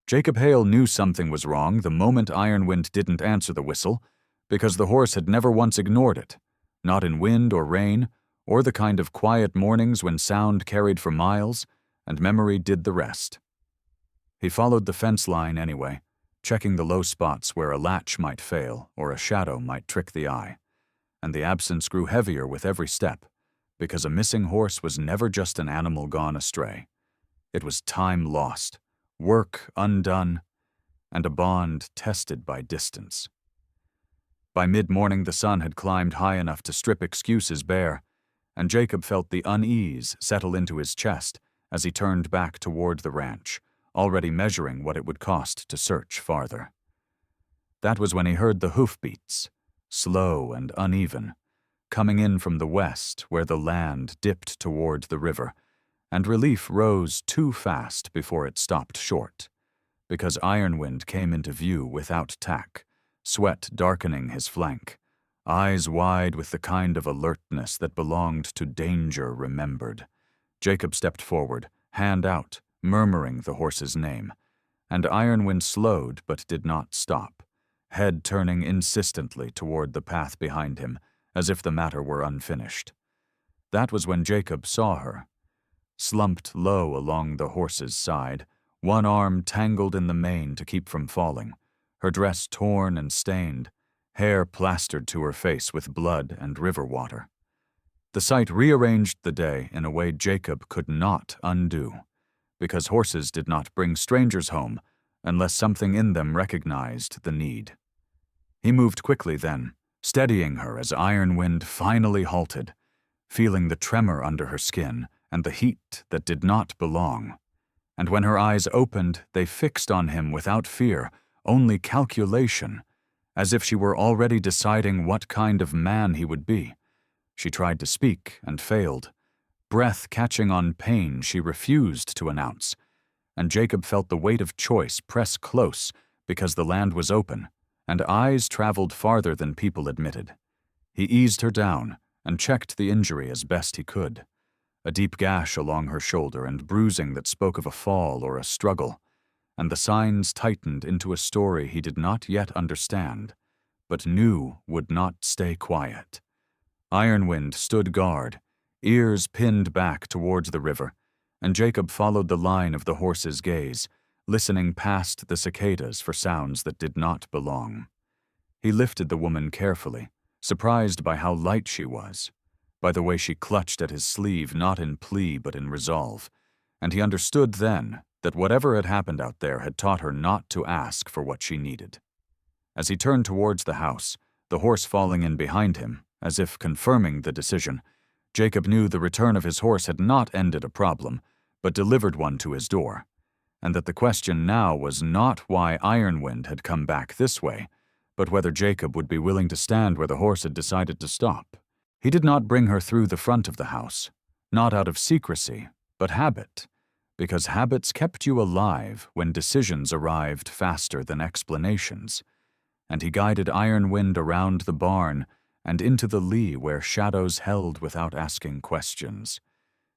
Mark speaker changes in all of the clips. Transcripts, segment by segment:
Speaker 1: Jacob Hale knew something was wrong the moment Ironwind didn't answer the whistle, because the horse had never once ignored it, not in wind or rain, or the kind of quiet mornings when sound carried for miles, and memory did the rest. He followed the fence line anyway, checking the low spots where a latch might fail or a shadow might trick the eye, and the absence grew heavier with every step, because a missing horse was never just an animal gone astray. It was time lost, work undone, and a bond tested by distance. By mid-morning the sun had climbed high enough to strip excuses bare, and Jacob felt the unease settle into his chest as he turned back toward the ranch, already measuring what it would cost to search farther. That was when he heard the hoofbeats, slow and uneven, coming in from the west where the land dipped toward the river, and relief rose too fast before it stopped short, because Ironwind came into view without tack, sweat darkening his flank, eyes wide with the kind of alertness that belonged to danger remembered. Jacob stepped forward, hand out, murmuring the horse's name, and Ironwind slowed but did not stop, head turning insistently toward the path behind him, as if the matter were unfinished. That was when Jacob saw her, slumped low along the horse's side, one arm tangled in the mane to keep from falling, her dress torn and stained, hair plastered to her face with blood and river water. The sight rearranged the day in a way Jacob could not undo, because horses did not bring strangers home unless something in them recognized the need. He moved quickly then, steadying her as Ironwind finally halted, feeling the tremor under her skin and the heat that did not belong. And when her eyes opened, they fixed on him without fear, only calculation, as if she were already deciding what kind of man he would be. She tried to speak and failed, breath catching on pain she refused to announce, and Jacob felt the weight of choice press close because the land was open, and eyes traveled farther than people admitted. He eased her down and checked the injury as best he could, a deep gash along her shoulder and bruising that spoke of a fall or a struggle, and the signs tightened into a story he did not yet understand, but knew would not stay quiet. Ironwind stood guard, ears pinned back towards the river, and Jacob followed the line of the horse's gaze, listening past the cicadas for sounds that did not belong. He lifted the woman carefully, surprised by how light she was, by the way she clutched at his sleeve not in plea but in resolve, and he understood then that whatever had happened out there had taught her not to ask for what she needed. As he turned towards the house, the horse falling in behind him, as if confirming the decision, Jacob knew the return of his horse had not ended a problem, but delivered one to his door, and that the question now was not why Ironwind had come back this way, but whether Jacob would be willing to stand where the horse had decided to stop. He did not bring her through the front of the house, not out of secrecy, but habit, because habits kept you alive when decisions arrived faster than explanations, and he guided Ironwind around the barn and into the lee where shadows held without asking questions.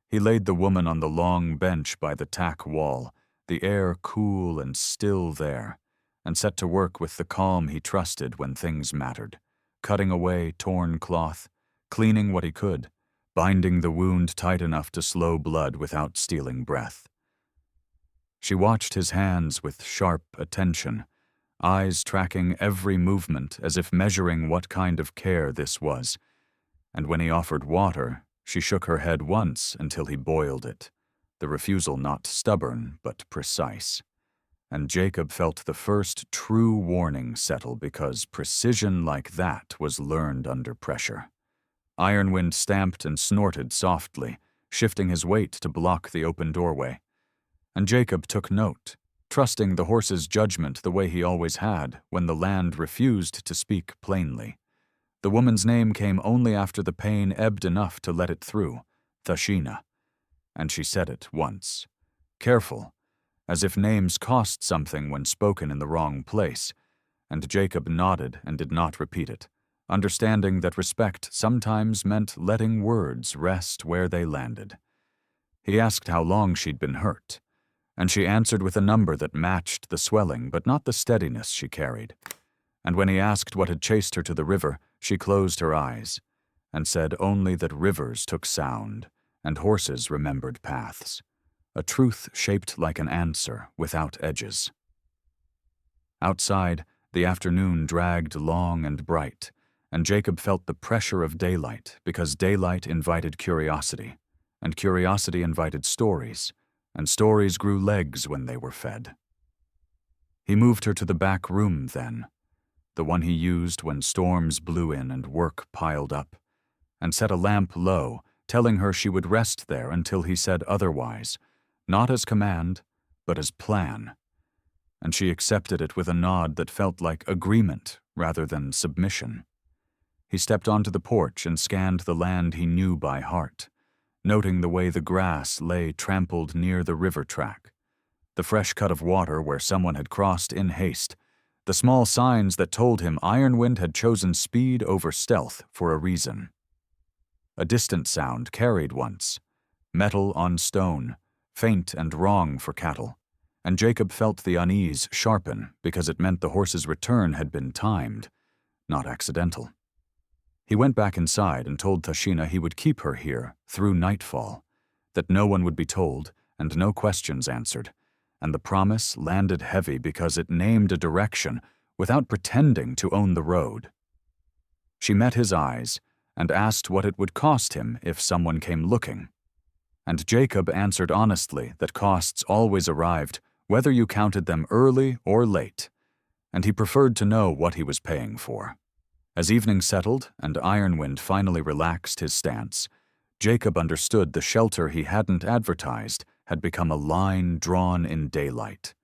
Speaker 1: He laid the woman on the long bench by the tack wall, the air cool and still there, and set to work with the calm he trusted when things mattered, cutting away torn cloth, cleaning what he could, binding the wound tight enough to slow blood without stealing breath. She watched his hands with sharp attention, eyes tracking every movement as if measuring what kind of care this was, and when he offered water, she shook her head once until he boiled it, the refusal not stubborn but precise. And Jacob felt the first true warning settle because precision like that was learned under pressure. Ironwind stamped and snorted softly, shifting his weight to block the open doorway. And Jacob took note, trusting the horse's judgment the way he always had when the land refused to speak plainly. The woman's name came only after the pain ebbed enough to let it through, Thashina, and she said it once. Careful, as if names cost something when spoken in the wrong place, and Jacob nodded and did not repeat it, understanding that respect sometimes meant letting words rest where they landed. He asked how long she'd been hurt, and she answered with a number that matched the swelling but not the steadiness she carried. And when he asked what had chased her to the river, she closed her eyes and said only that rivers took sound and horses remembered paths, a truth shaped like an answer without edges. Outside, the afternoon dragged long and bright, and Jacob felt the pressure of daylight because daylight invited curiosity, and curiosity invited stories, and stories grew legs when they were fed. He moved her to the back room then, the one he used when storms blew in and work piled up, and set a lamp low, telling her she would rest there until he said otherwise, not as command, but as plan. And she accepted it with a nod that felt like agreement rather than submission. He stepped onto the porch and scanned the land he knew by heart, noting the way the grass lay trampled near the river track, the fresh cut of water where someone had crossed in haste, the small signs that told him Ironwind had chosen speed over stealth for a reason. A distant sound carried once, metal on stone, faint and wrong for cattle, and Jacob felt the unease sharpen because it meant the horse's return had been timed, not accidental. He went back inside and told Tashina he would keep her here through nightfall, that no one would be told and no questions answered, and the promise landed heavy because it named a direction without pretending to own the road. She met his eyes and asked what it would cost him if someone came looking, and Jacob answered honestly that costs always arrived whether you counted them early or late, and he preferred to know what he was paying for. As evening settled and Ironwind finally relaxed his stance, Jacob understood the shelter he hadn't advertised had become a line drawn in daylight,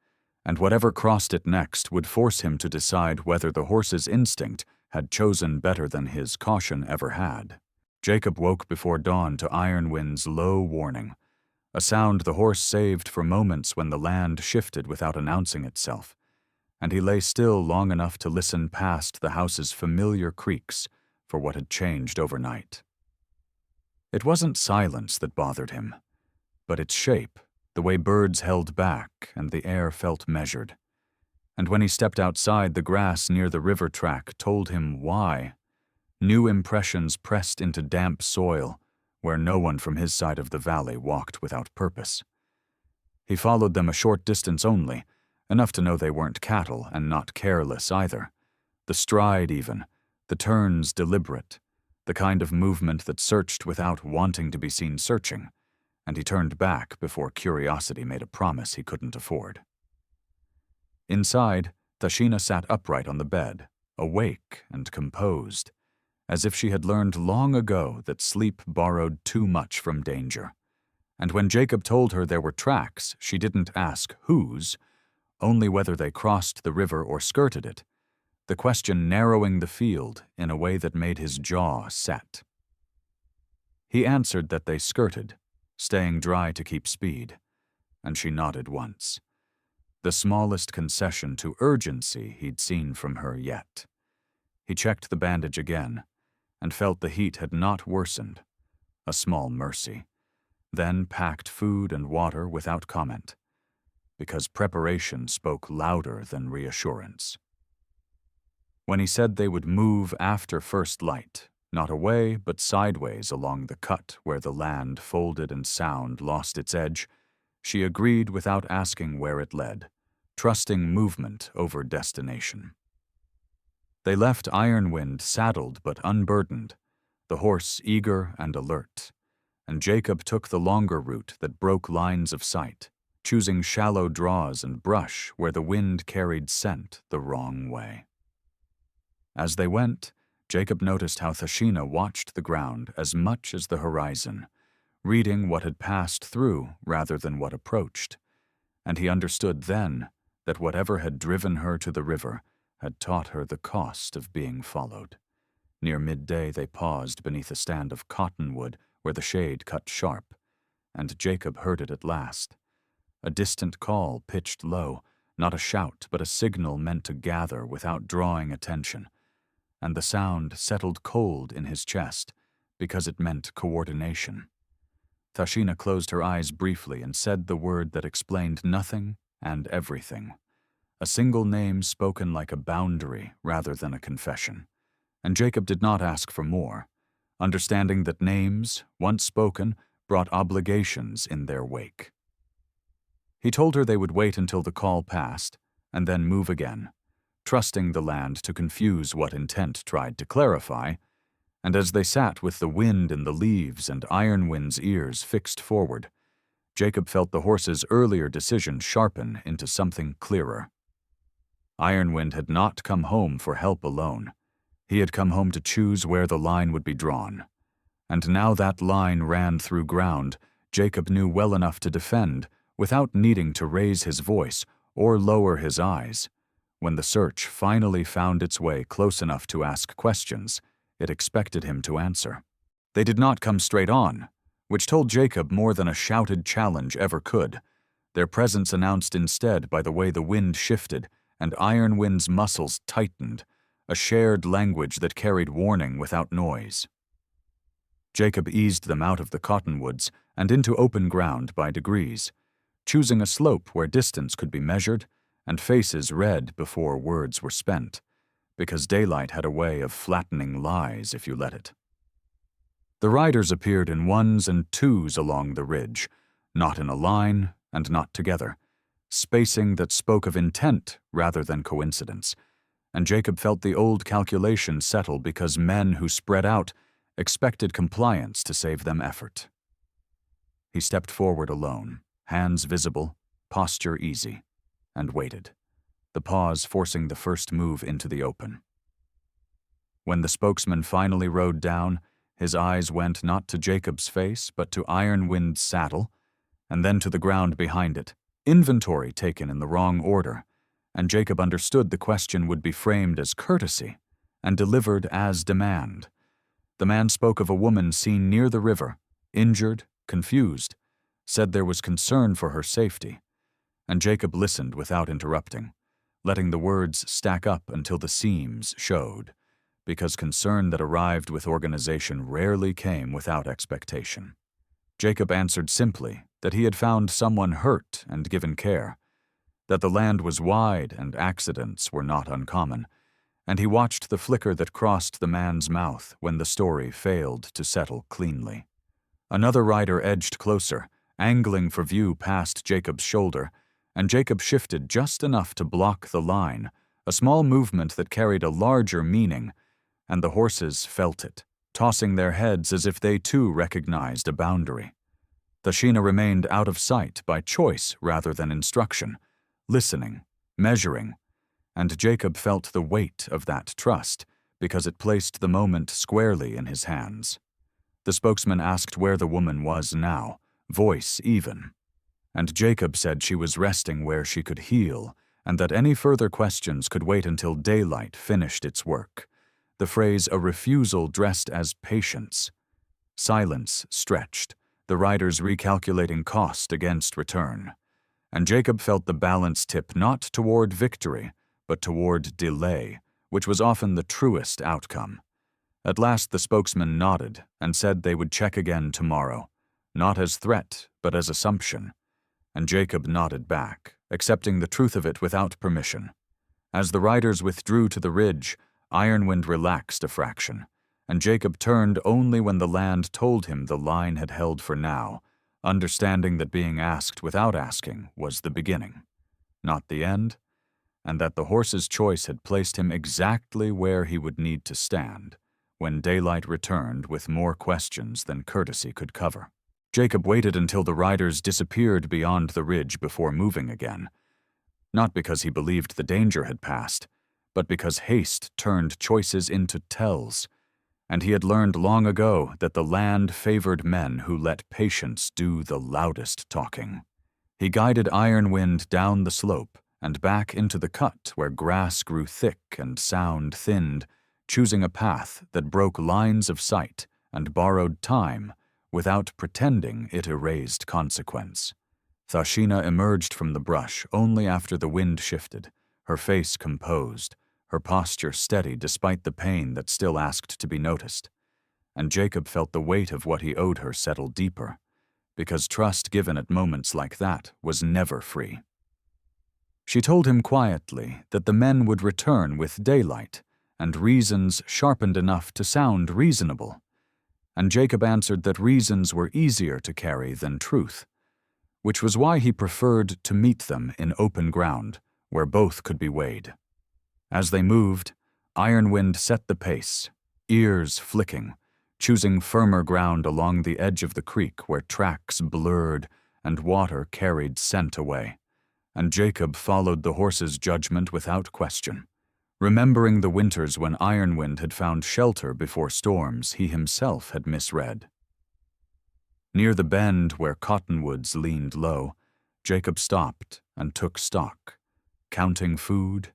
Speaker 1: and whatever crossed it next would force him to decide whether the horse's instinct had chosen better than his caution ever had. Jacob woke before dawn to Ironwind's low warning, a sound the horse saved for moments when the land shifted without announcing itself, and he lay still long enough to listen past the house's familiar creaks for what had changed overnight. It wasn't silence that bothered him, but its shape, the way birds held back and the air felt measured. And when he stepped outside, the grass near the river track told him why. New impressions pressed into damp soil where no one from his side of the valley walked without purpose. He followed them a short distance only, enough to know they weren't cattle and not careless either. The stride even, the turns deliberate, the kind of movement that searched without wanting to be seen searching, and he turned back before curiosity made a promise he couldn't afford. Inside, Tashina sat upright on the bed, awake and composed, as if she had learned long ago that sleep borrowed too much from danger. And when Jacob told her there were tracks, she didn't ask whose, only whether they crossed the river or skirted it, the question narrowing the field in a way that made his jaw set. He answered that they skirted, staying dry to keep speed, and she nodded once, the smallest concession to urgency he'd seen from her yet. He checked the bandage again, and felt the heat had not worsened, a small mercy, then packed food and water without comment, because preparation spoke louder than reassurance. When he said they would move after first light, not away but sideways along the cut where the land folded and sound lost its edge, she agreed without asking where it led, trusting movement over destination. They left Ironwind saddled but unburdened, the horse eager and alert, and Jacob took the longer route that broke lines of sight, choosing shallow draws and brush where the wind carried scent the wrong way. As they went, Jacob noticed how Tashina watched the ground as much as the horizon, reading what had passed through rather than what approached, and he understood then that whatever had driven her to the river had taught her the cost of being followed. Near midday they paused beneath a stand of cottonwood where the shade cut sharp, and Jacob heard it at last. A distant call pitched low, not a shout but a signal meant to gather without drawing attention, and the sound settled cold in his chest because it meant coordination. Tashina closed her eyes briefly and said the word that explained nothing and everything. A single name spoken like a boundary rather than a confession. And Jacob did not ask for more, understanding that names, once spoken, brought obligations in their wake. He told her they would wait until the call passed, and then move again, trusting the land to confuse what intent tried to clarify, and as they sat with the wind in the leaves and Ironwind's ears fixed forward, Jacob felt the horse's earlier decision sharpen into something clearer. Ironwind had not come home for help alone. He had come home to choose where the line would be drawn. And now that line ran through ground Jacob knew well enough to defend without needing to raise his voice or lower his eyes. When the search finally found its way close enough to ask questions, it expected him to answer. They did not come straight on, which told Jacob more than a shouted challenge ever could. Their presence announced instead by the way the wind shifted and Ironwind's muscles tightened, a shared language that carried warning without noise. Jacob eased them out of the cottonwoods and into open ground by degrees, choosing a slope where distance could be measured and faces read before words were spent, because daylight had a way of flattening lies if you let it. The riders appeared in ones and twos along the ridge, not in a line and not together, spacing that spoke of intent rather than coincidence, and Jacob felt the old calculation settle because men who spread out expected compliance to save them effort. He stepped forward alone, hands visible, posture easy, and waited, the pause forcing the first move into the open. When the spokesman finally rode down, his eyes went not to Jacob's face but to Ironwind's saddle, and then to the ground behind it, inventory taken in the wrong order, and Jacob understood the question would be framed as courtesy and delivered as demand. The man spoke of a woman seen near the river, injured, confused, said there was concern for her safety, and Jacob listened without interrupting, letting the words stack up until the seams showed, because concern that arrived with organization rarely came without expectation. Jacob answered simply that he had found someone hurt and given care, that the land was wide and accidents were not uncommon, and he watched the flicker that crossed the man's mouth when the story failed to settle cleanly. Another rider edged closer, angling for view past Jacob's shoulder, and Jacob shifted just enough to block the line, a small movement that carried a larger meaning, and the horses felt it, tossing their heads as if they too recognized a boundary. Tashina remained out of sight by choice rather than instruction, listening, measuring, and Jacob felt the weight of that trust because it placed the moment squarely in his hands. The spokesman asked where the woman was now, voice even, and Jacob said she was resting where she could heal and that any further questions could wait until daylight finished its work. The phrase a refusal dressed as patience. Silence stretched, the riders recalculating cost against return, and Jacob felt the balance tip not toward victory, but toward delay, which was often the truest outcome. At last the spokesman nodded and said they would check again tomorrow, not as threat, but as assumption, and Jacob nodded back, accepting the truth of it without permission. As the riders withdrew to the ridge, Ironwind relaxed a fraction, and Jacob turned only when the land told him the line had held for now, understanding that being asked without asking was the beginning, not the end, and that the horse's choice had placed him exactly where he would need to stand when daylight returned with more questions than courtesy could cover. Jacob waited until the riders disappeared beyond the ridge before moving again, not because he believed the danger had passed, but because haste turned choices into tells, and he had learned long ago that the land favored men who let patience do the loudest talking. He guided Ironwind down the slope and back into the cut where grass grew thick and sound thinned, choosing a path that broke lines of sight and borrowed time without pretending it erased consequence. Tashina emerged from the brush only after the wind shifted, her face composed, her posture steady despite the pain that still asked to be noticed, and Jacob felt the weight of what he owed her settle deeper, because trust given at moments like that was never free. She told him quietly that the men would return with daylight and reasons sharpened enough to sound reasonable, and Jacob answered that reasons were easier to carry than truth, which was why he preferred to meet them in open ground where both could be weighed. As they moved, Ironwind set the pace, ears flicking, choosing firmer ground along the edge of the creek where tracks blurred and water carried scent away, and Jacob followed the horse's judgment without question, remembering the winters when Ironwind had found shelter before storms he himself had misread. Near the bend where cottonwoods leaned low, Jacob stopped and took stock, counting food,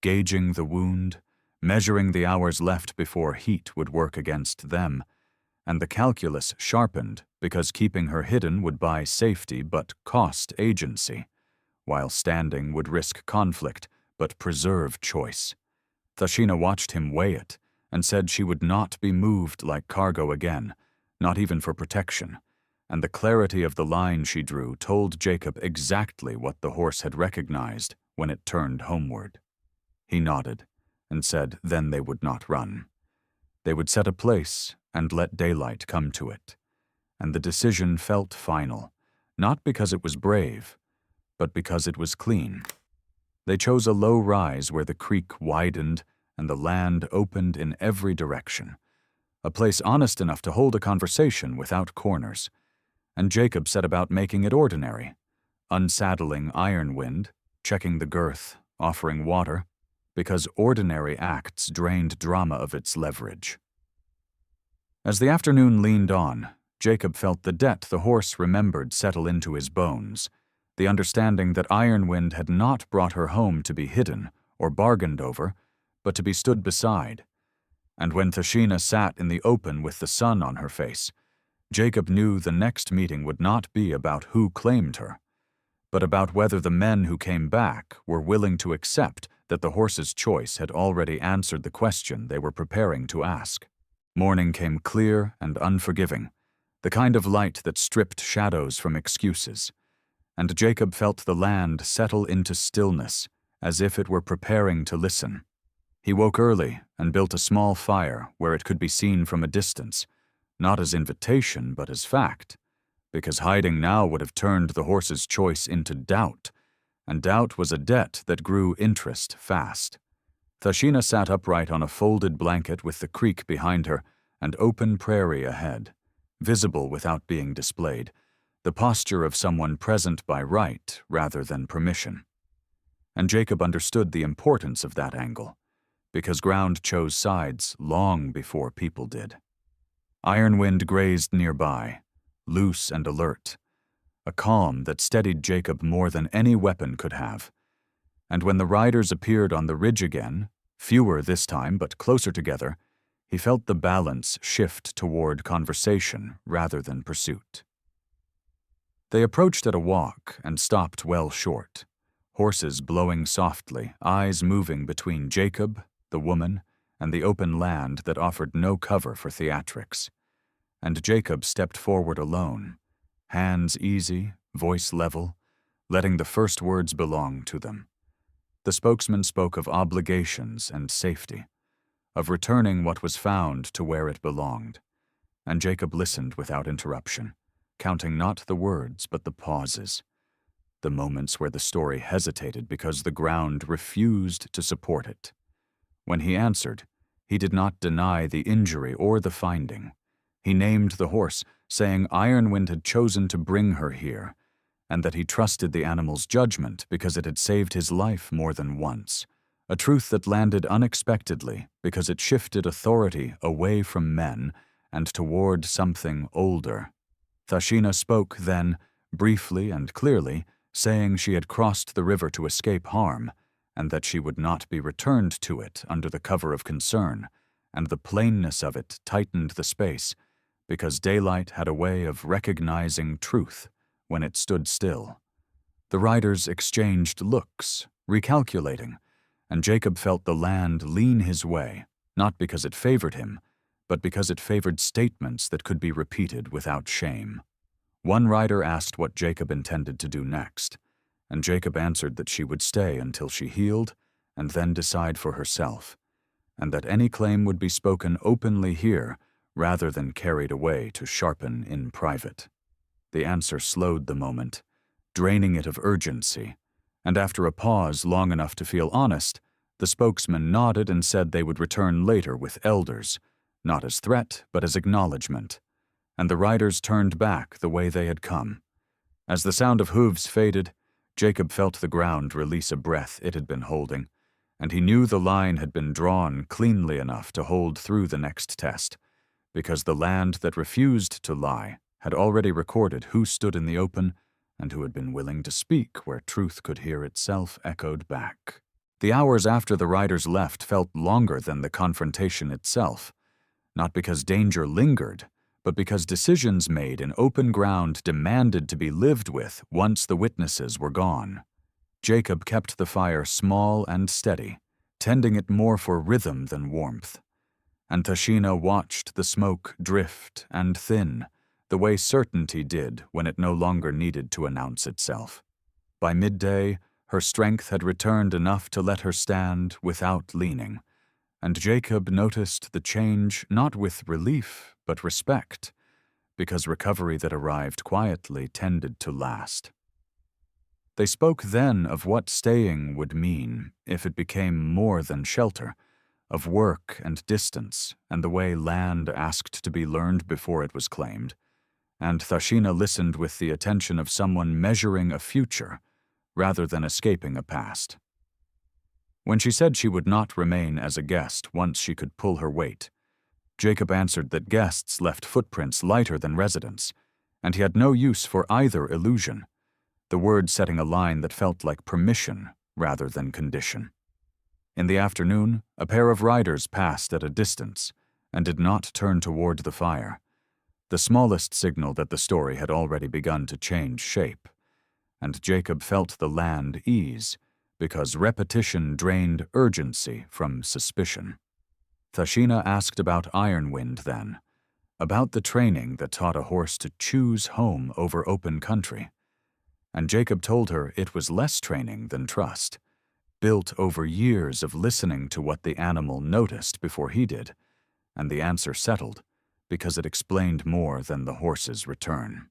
Speaker 1: gauging the wound, measuring the hours left before heat would work against them, and the calculus sharpened because keeping her hidden would buy safety but cost agency, while standing would risk conflict but preserve choice. Thashina watched him weigh it and said she would not be moved like cargo again, not even for protection, and the clarity of the line she drew told Jacob exactly what the horse had recognized when it turned homeward. He nodded and said then they would not run. They would set a place and let daylight come to it, and the decision felt final, not because it was brave, but because it was clean. They chose a low rise where the creek widened and the land opened in every direction, a place honest enough to hold a conversation without corners, and Jacob set about making it ordinary, unsaddling Ironwind, checking the girth, offering water, because ordinary acts drained drama of its leverage. As the afternoon leaned on, Jacob felt the debt the horse remembered settle into his bones, the understanding that Ironwind had not brought her home to be hidden or bargained over, but to be stood beside. And when Thashina sat in the open with the sun on her face, Jacob knew the next meeting would not be about who claimed her, but about whether the men who came back were willing to accept that the horse's choice had already answered the question they were preparing to ask. Morning came clear and unforgiving, the kind of light that stripped shadows from excuses, and Jacob felt the land settle into stillness, as if it were preparing to listen. He woke early and built a small fire where it could be seen from a distance, not as invitation but as fact, because hiding now would have turned the horse's choice into doubt, and doubt was a debt that grew interest fast. Thashina sat upright on a folded blanket with the creek behind her and open prairie ahead, visible without being displayed, the posture of someone present by right rather than permission. And Jacob understood the importance of that angle, because ground chose sides long before people did. Ironwind grazed nearby, loose and alert, a calm that steadied Jacob more than any weapon could have. And when the riders appeared on the ridge again, fewer this time but closer together, he felt the balance shift toward conversation rather than pursuit. They approached at a walk and stopped well short, horses blowing softly, eyes moving between Jacob, the woman, and the open land that offered no cover for theatrics. And Jacob stepped forward alone, hands easy, voice level, letting the first words belong to them. The spokesman spoke of obligations and safety, of returning what was found to where it belonged, and Jacob listened without interruption, counting not the words but the pauses, the moments where the story hesitated because the ground refused to support it. When he answered, he did not deny the injury or the finding. He named the horse, saying Ironwind had chosen to bring her here, and that he trusted the animal's judgment because it had saved his life more than once, a truth that landed unexpectedly because it shifted authority away from men and toward something older. Thashina spoke then, briefly and clearly, saying she had crossed the river to escape harm, and that she would not be returned to it under the cover of concern, and the plainness of it tightened the space, because daylight had a way of recognizing truth when it stood still. The riders exchanged looks, recalculating, and Jacob felt the land lean his way, not because it favored him, but because it favored statements that could be repeated without shame. One rider asked what Jacob intended to do next, and Jacob answered that she would stay until she healed and then decide for herself, and that any claim would be spoken openly here rather than carried away to sharpen in private. The answer slowed the moment, draining it of urgency, and after a pause long enough to feel honest, the spokesman nodded and said they would return later with elders, not as threat but as acknowledgement, and the riders turned back the way they had come. As the sound of hooves faded, Jacob felt the ground release a breath it had been holding, and he knew the line had been drawn cleanly enough to hold through the next test, because the land that refused to lie had already recorded who stood in the open and who had been willing to speak where truth could hear itself echoed back. The hours after the riders left felt longer than the confrontation itself, not because danger lingered, but because decisions made in open ground demanded to be lived with once the witnesses were gone. Jacob kept the fire small and steady, tending it more for rhythm than warmth, and Tashina watched the smoke drift and thin, the way certainty did when it no longer needed to announce itself. By midday, her strength had returned enough to let her stand without leaning, and Jacob noticed the change not with relief but respect, because recovery that arrived quietly tended to last. They spoke then of what staying would mean if it became more than shelter, of work and distance and the way land asked to be learned before it was claimed, and Tashina listened with the attention of someone measuring a future rather than escaping a past. When she said she would not remain as a guest once she could pull her weight, Jacob answered that guests left footprints lighter than residents, and he had no use for either illusion, the word setting a line that felt like permission rather than condition. In the afternoon, a pair of riders passed at a distance and did not turn toward the fire, the smallest signal that the story had already begun to change shape, and Jacob felt the land ease because repetition drained urgency from suspicion. Tashina asked about Ironwind then, about the training that taught a horse to choose home over open country, and Jacob told her it was less training than trust, built over years of listening to what the animal noticed before he did, and the answer settled because it explained more than the horse's return.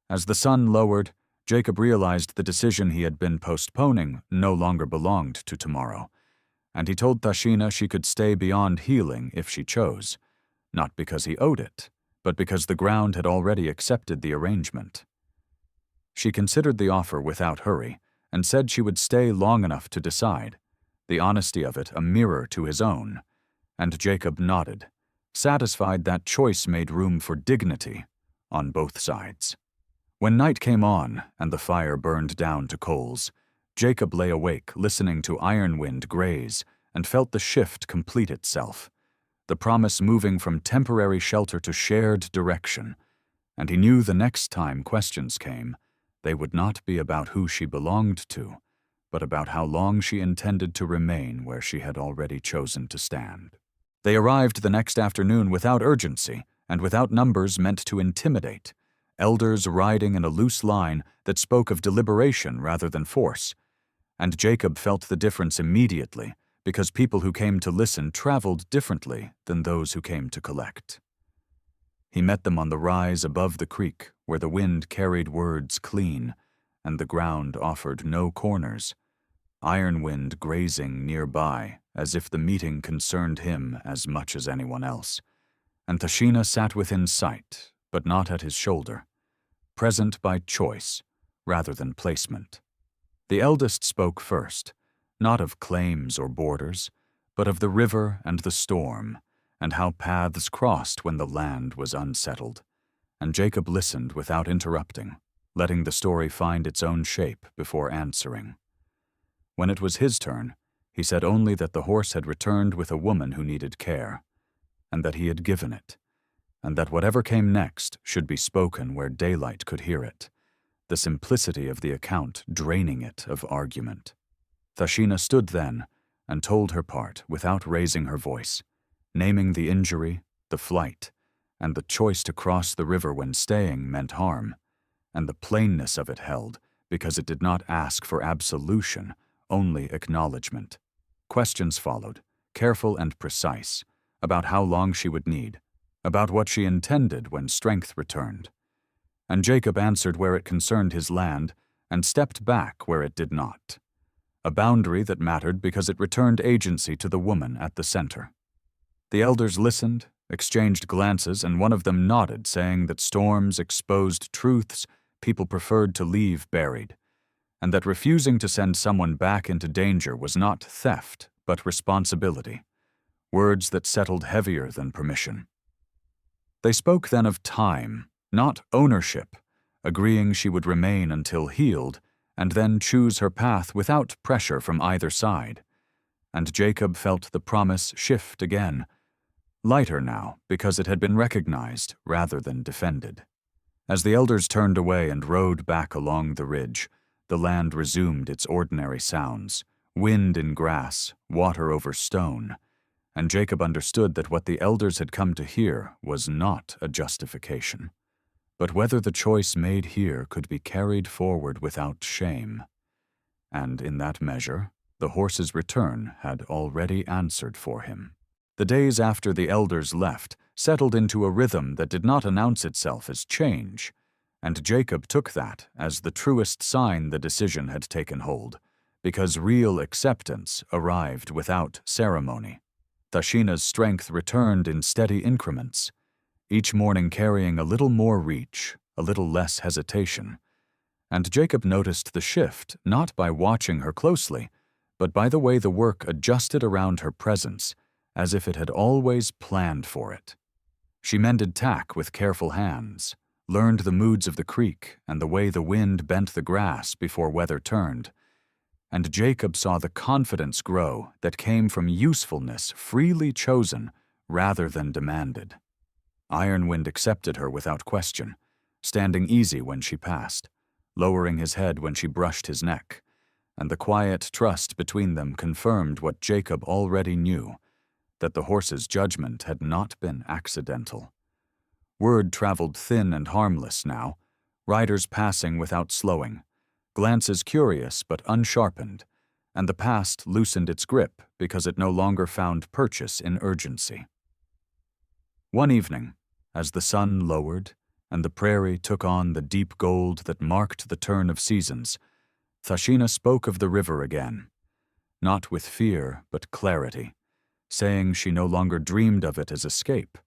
Speaker 1: As the sun lowered, Jacob realized the decision he had been postponing no longer belonged to tomorrow, and he told Tashina she could stay beyond healing if she chose, not because he owed it, but because the ground had already accepted the arrangement. She considered the offer without hurry and said she would stay long enough to decide, the honesty of it a mirror to his own, and Jacob nodded, satisfied that choice made room for dignity on both sides. When night came on and the fire burned down to coals, Jacob lay awake listening to Ironwind graze and felt the shift complete itself, the promise moving from temporary shelter to shared direction, and he knew the next time questions came, they would not be about who she belonged to, but about how long she intended to remain where she had already chosen to stand. They arrived the next afternoon without urgency and without numbers meant to intimidate, elders riding in a loose line that spoke of deliberation rather than force, and Jacob felt the difference immediately because people who came to listen traveled differently than those who came to collect. He met them on the rise above the creek where the wind carried words clean and the ground offered no corners, Ironwind grazing nearby as if the meeting concerned him as much as anyone else, and Tashina sat within sight, but not at his shoulder, present by choice rather than placement. The eldest spoke first, not of claims or borders, but of the river and the storm, and how paths crossed when the land was unsettled, and Jacob listened without interrupting, letting the story find its own shape before answering. When it was his turn, he said only that the horse had returned with a woman who needed care, and that he had given it, and that whatever came next should be spoken where daylight could hear it, the simplicity of the account draining it of argument. Tashina stood then and told her part without raising her voice, naming the injury, the flight, and the choice to cross the river when staying meant harm, and the plainness of it held, because it did not ask for absolution, only acknowledgement. Questions followed, careful and precise, about how long she would need, about what she intended when strength returned. And Jacob answered where it concerned his land, and stepped back where it did not. A boundary that mattered because it returned agency to the woman at the center. The elders listened, exchanged glances, and one of them nodded, saying that storms exposed truths people preferred to leave buried, and that refusing to send someone back into danger was not theft, but responsibility, words that settled heavier than permission. They spoke then of time, not ownership, agreeing she would remain until healed, and then choose her path without pressure from either side. And Jacob felt the promise shift again, lighter now because it had been recognized rather than defended. As the elders turned away and rode back along the ridge, the land resumed its ordinary sounds, wind in grass, water over stone, and Jacob understood that what the elders had come to hear was not a justification, but whether the choice made here could be carried forward without shame. And in that measure, the horse's return had already answered for him. The days after the elders left settled into a rhythm that did not announce itself as change, and Jacob took that as the truest sign the decision had taken hold, because real acceptance arrived without ceremony. Thashina's strength returned in steady increments, each morning carrying a little more reach, a little less hesitation. And Jacob noticed the shift not by watching her closely, but by the way the work adjusted around her presence, as if it had always planned for it. She mended tack with careful hands, learned the moods of the creek and the way the wind bent the grass before weather turned, and Jacob saw the confidence grow that came from usefulness freely chosen rather than demanded. Ironwind accepted her without question, standing easy when she passed, lowering his head when she brushed his neck, and the quiet trust between them confirmed what Jacob already knew, that the horse's judgment had not been accidental. Word traveled thin and harmless now, riders passing without slowing, glances curious but unsharpened, and the past loosened its grip because it no longer found purchase in urgency. One evening, as the sun lowered and the prairie took on the deep gold that marked the turn of seasons, Thashina spoke of the river again, not with fear but clarity, saying she no longer dreamed of it as escape,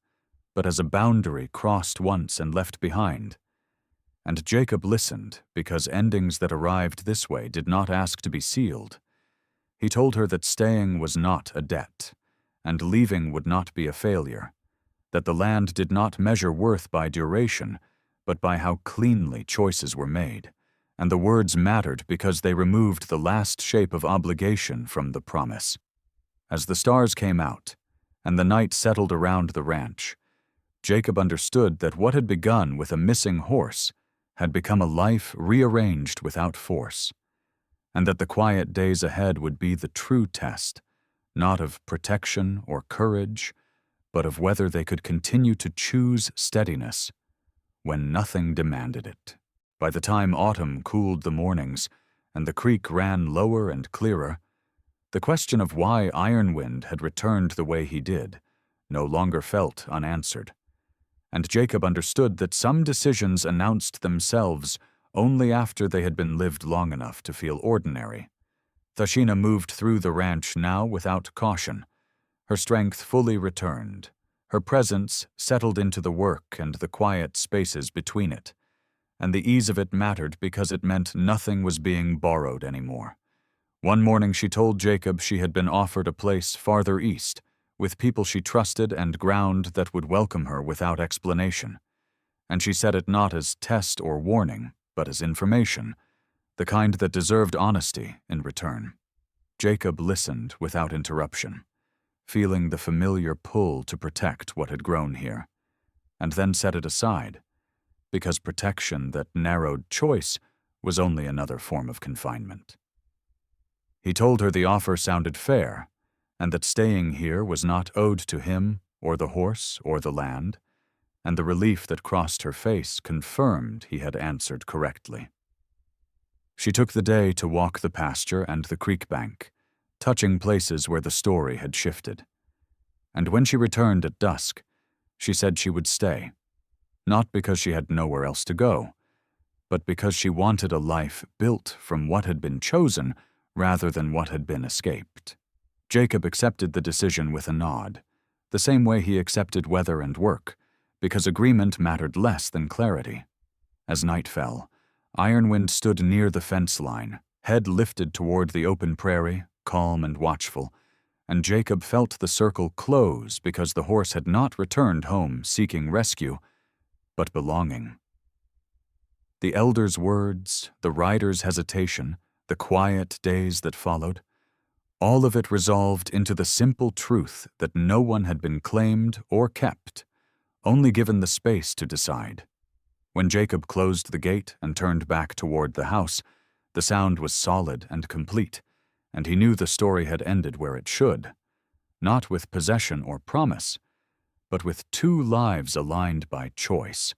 Speaker 1: but as a boundary crossed once and left behind. And Jacob listened because endings that arrived this way did not ask to be sealed. He told her that staying was not a debt, and leaving would not be a failure, that the land did not measure worth by duration, but by how cleanly choices were made, and the words mattered because they removed the last shape of obligation from the promise. As the stars came out, and the night settled around the ranch, Jacob understood that what had begun with a missing horse had become a life rearranged without force, and that the quiet days ahead would be the true test, not of protection or courage, but of whether they could continue to choose steadiness when nothing demanded it. By the time autumn cooled the mornings and the creek ran lower and clearer, the question of why Ironwind had returned the way he did no longer felt unanswered, and Jacob understood that some decisions announced themselves only after they had been lived long enough to feel ordinary. Thashina moved through the ranch now without caution. Her strength fully returned. Her presence settled into the work and the quiet spaces between it, and the ease of it mattered because it meant nothing was being borrowed anymore. One morning she told Jacob she had been offered a place farther east, with people she trusted and ground that would welcome her without explanation. And she said it not as test or warning, but as information, the kind that deserved honesty in return. Jacob listened without interruption, feeling the familiar pull to protect what had grown here, and then set it aside, because protection that narrowed choice was only another form of confinement. He told her the offer sounded fair, and that staying here was not owed to him or the horse or the land, and the relief that crossed her face confirmed he had answered correctly. She took the day to walk the pasture and the creek bank, touching places where the story had shifted. And when she returned at dusk, she said she would stay, not because she had nowhere else to go, but because she wanted a life built from what had been chosen rather than what had been escaped. Jacob accepted the decision with a nod, the same way he accepted weather and work, because agreement mattered less than clarity. As night fell, Ironwind stood near the fence line, head lifted toward the open prairie, calm and watchful, and Jacob felt the circle close because the horse had not returned home seeking rescue, but belonging. The elder's words, the rider's hesitation, the quiet days that followed, all of it resolved into the simple truth that no one had been claimed or kept, only given the space to decide. When Jacob closed the gate and turned back toward the house, the sound was solid and complete, and he knew the story had ended where it should, not with possession or promise, but with two lives aligned by choice,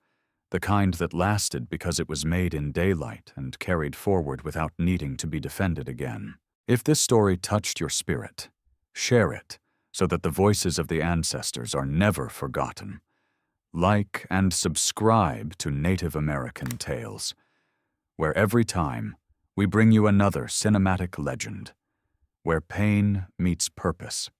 Speaker 1: the kind that lasted because it was made in daylight and carried forward without needing to be defended again. If this story touched your spirit, share it so that the voices of the ancestors are never forgotten. Like and subscribe to Native American Tales, where every time we bring you another cinematic legend, where pain meets purpose,